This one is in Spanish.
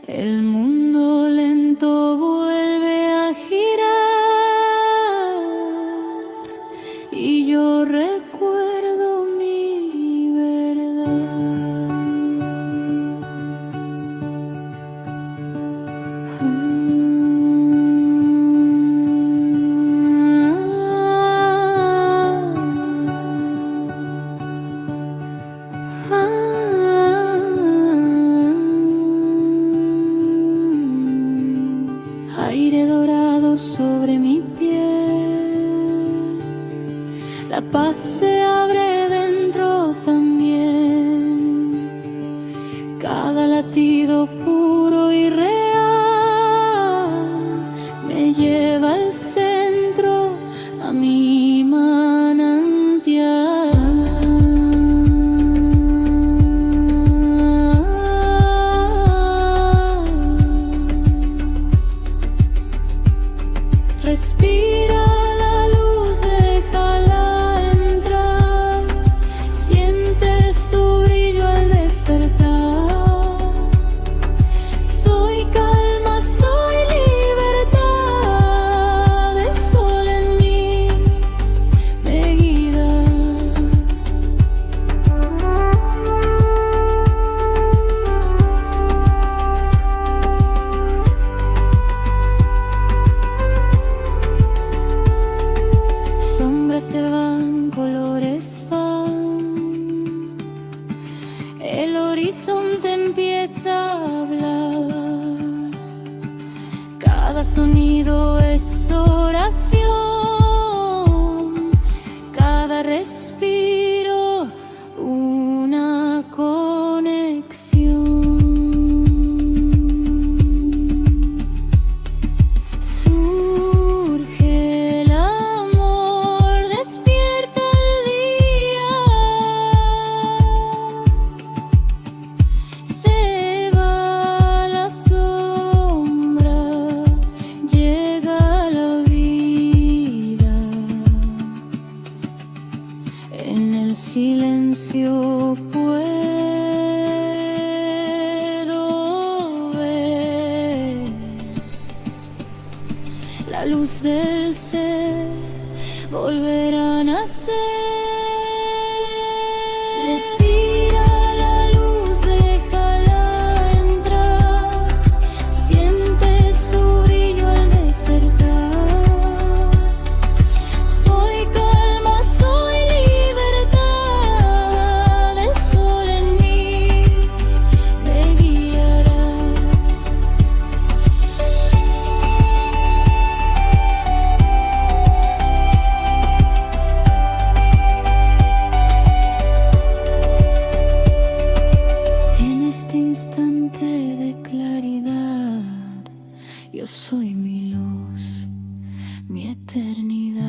El mundo lento vuelve a girar y yo recuerdo mi verdad. Aire dorado sobre mi piel, la paz se abre dentro también. Cada latido puro y real me lleva al centro, a mi manantial. Respira la luz, déjala entrar. Siente su brillo al despertar. Soy calma, soy libertad. El sol en mí me guía. Sombras se van, colores van. El horizonte empieza a hablar. Cada sonido es oración. Cada respiro una conexión. Surge el amor, despierta el día. Se va la sombra, llega la vida. En el silencio puedo ver la luz del ser volver a nacer. Respira la luz, déjala entrar. Siente su brillo al despertar. Soy calma, soy libertad. El sol en mí me guiará. En este instante de claridad, yo soy mi luz, mi eternidad.